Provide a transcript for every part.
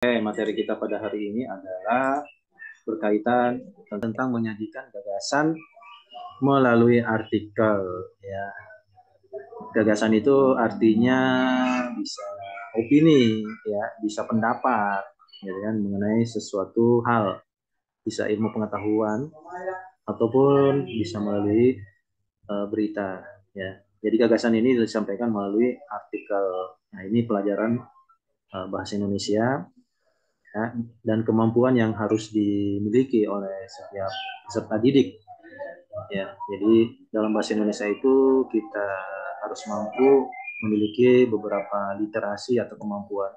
Materi kita pada hari ini adalah berkaitan tentang menyajikan gagasan melalui artikel. Ya, gagasan itu artinya bisa opini, ya, bisa pendapat, ya kan, mengenai sesuatu hal, bisa ilmu pengetahuan ataupun bisa melalui berita. Ya, jadi gagasan ini disampaikan melalui artikel. Nah, ini pelajaran bahasa Indonesia. Ya, dan kemampuan yang harus dimiliki oleh setiap peserta didik. Ya, jadi dalam bahasa Indonesia itu kita harus mampu memiliki beberapa literasi atau kemampuan.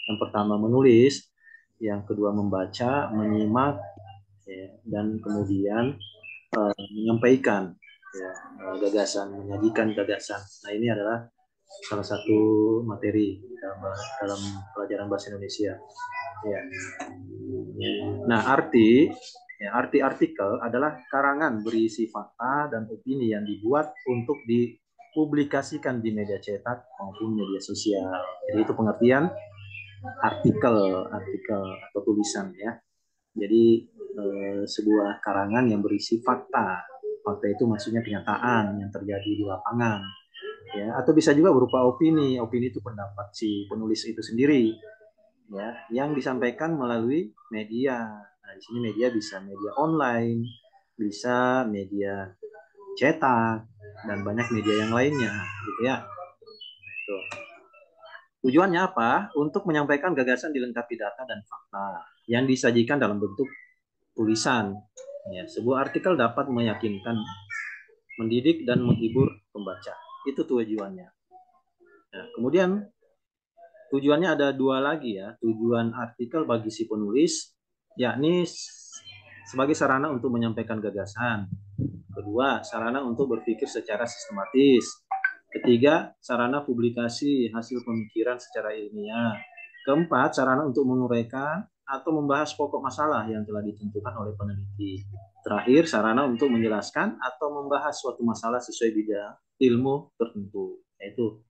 Yang pertama menulis, yang kedua membaca, menyimak, ya, dan kemudian menyampaikan, ya, gagasan, menyajikan gagasan. Nah, ini adalah salah satu materi dalam pelajaran bahasa Indonesia. Ya. Nah, arti artikel adalah karangan berisi fakta dan opini yang dibuat untuk dipublikasikan di media cetak maupun media sosial. Jadi itu pengertian artikel atau tulisan, ya. Jadi sebuah karangan yang berisi fakta. Fakta itu maksudnya kenyataan yang terjadi di lapangan, ya. Atau bisa juga berupa opini. Opini itu pendapat si penulis itu sendiri, ya, yang disampaikan melalui media. Nah, di sini media bisa media online, bisa media cetak, dan banyak media yang lainnya, gitu ya. Tuh. Tujuannya apa? Untuk menyampaikan gagasan dilengkapi data dan fakta yang disajikan dalam bentuk tulisan. Ya, sebuah artikel dapat meyakinkan, mendidik, dan menghibur pembaca. Itu tujuannya. Nah, kemudian tujuannya ada dua lagi, ya. Tujuan artikel bagi si penulis, yakni sebagai sarana untuk menyampaikan gagasan. Kedua, sarana untuk berpikir secara sistematis. Ketiga, sarana publikasi hasil pemikiran secara ilmiah. Keempat, sarana untuk menguraikan atau membahas pokok masalah yang telah ditentukan oleh peneliti. Terakhir, sarana untuk menjelaskan atau membahas suatu masalah sesuai bidang ilmu tertentu. Yaitu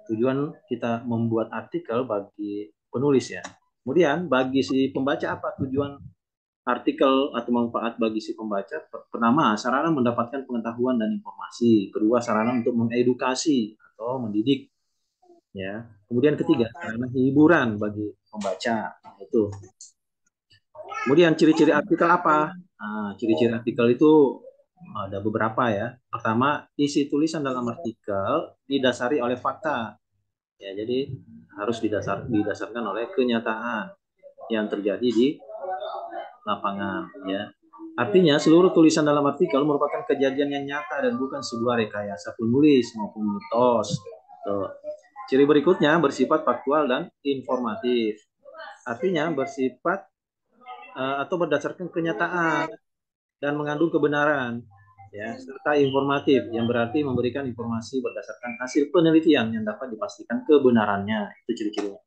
tujuan kita membuat artikel bagi penulis, ya. Kemudian bagi si pembaca apa tujuan artikel atau manfaat bagi si pembaca? Pertama, sarana mendapatkan pengetahuan dan informasi. Kedua, sarana untuk mengedukasi atau mendidik, ya. Kemudian ketiga, sarana hiburan bagi pembaca. Itu. Kemudian ciri-ciri artikel apa? Nah, ciri-ciri artikel itu ada beberapa, ya. Pertama, isi tulisan dalam artikel didasari oleh fakta. Ya, jadi harus didasarkan oleh kenyataan yang terjadi di lapangan, ya. Artinya seluruh tulisan dalam artikel merupakan kejadian yang nyata dan bukan sebuah rekayasa penulis maupun mitos. Tuh. Ciri berikutnya bersifat faktual dan informatif. Artinya bersifat atau berdasarkan kenyataan dan mengandung kebenaran, ya, serta informatif yang berarti memberikan informasi berdasarkan hasil penelitian yang dapat dipastikan kebenarannya. Itu ciri-cirinya.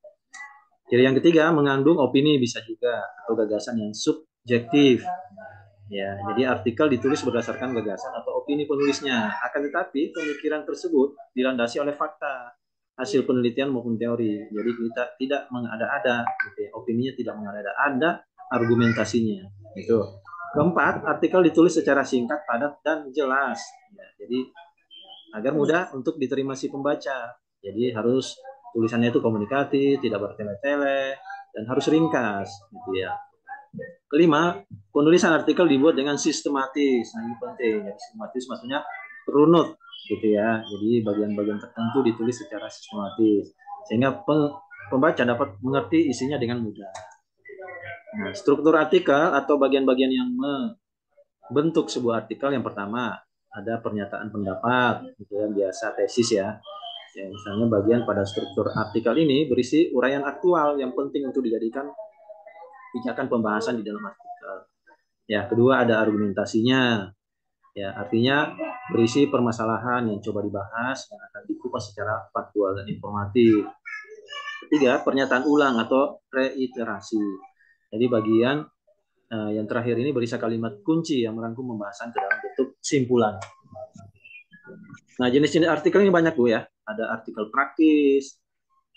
Ciri yang ketiga, mengandung opini bisa juga atau gagasan yang subjektif. Ya, jadi artikel ditulis berdasarkan gagasan atau opini penulisnya. Akan tetapi pemikiran tersebut dilandasi oleh fakta, hasil penelitian maupun teori. Jadi kita tidak mengada-ada, gitu ya. Opininya tidak mengada-ada, ada argumentasinya. Itu. Keempat, artikel ditulis secara singkat, padat, dan jelas. Ya, jadi agar mudah untuk diterima si pembaca. Jadi harus tulisannya itu komunikatif, tidak bertele-tele, dan harus ringkas, gitu ya. Kelima, penulisan artikel dibuat dengan sistematis. Nah, ini penting. Ya, sistematis maksudnya runut, gitu ya. Jadi bagian-bagian tertentu ditulis secara sistematis sehingga pembaca dapat mengerti isinya dengan mudah. Nah, struktur artikel atau bagian-bagian yang membentuk sebuah artikel, yang pertama ada pernyataan pendapat, gitu ya, biasa tesis, ya. Ya, misalnya bagian pada struktur artikel ini berisi uraian aktual yang penting untuk dijadikan pijakan pembahasan di dalam artikel. Ya, kedua ada argumentasinya. Ya, artinya berisi permasalahan yang coba dibahas yang akan dikupas secara faktual dan informatif. Ketiga, pernyataan ulang atau reiterasi. Jadi bagian yang terakhir ini berisi kalimat kunci yang merangkum pembahasan ke dalam bentuk simpulan. Nah, jenis-jenis artikel ini banyak, Bu, ya. Ada artikel praktis,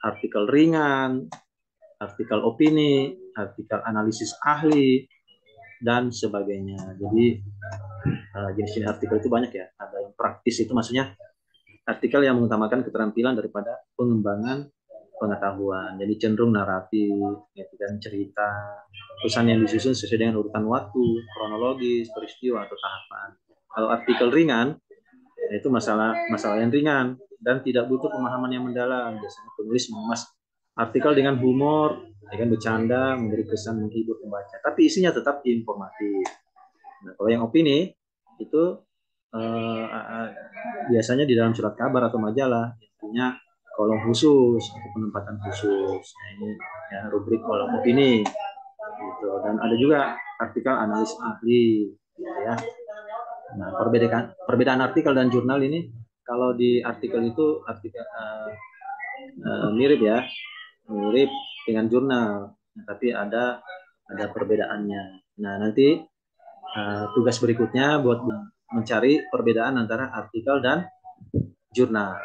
artikel ringan, artikel opini, artikel analisis ahli, dan sebagainya. Jadi jenis-jenis artikel itu banyak ya. Ada yang praktis, itu maksudnya artikel yang mengutamakan keterampilan daripada pengembangan pengetahuan. Jadi cenderung naratif, gitu kan, cerita, pesan yang disusun sesuai dengan urutan waktu, kronologis, peristiwa atau tahapan. Kalau artikel ringan, itu masalah yang ringan dan tidak butuh pemahaman yang mendalam. Biasanya penulis mengemas artikel dengan humor, dengan bercanda, memberi kesan menghibur pembaca, tapi isinya tetap informatif. Nah, kalau yang opini itu biasanya di dalam surat kabar atau majalah punya kolom khusus atau penempatan khusus. Nah, ini ya rubrik kolom opini gitu. Dan ada juga artikel analis ahli gitu ya. Nah, perbedaan artikel dan jurnal ini, kalau di artikel itu artikel mirip ya, mirip dengan jurnal, tapi ada perbedaannya. Nah, nanti tugas berikutnya buat mencari perbedaan antara artikel dan jurnal.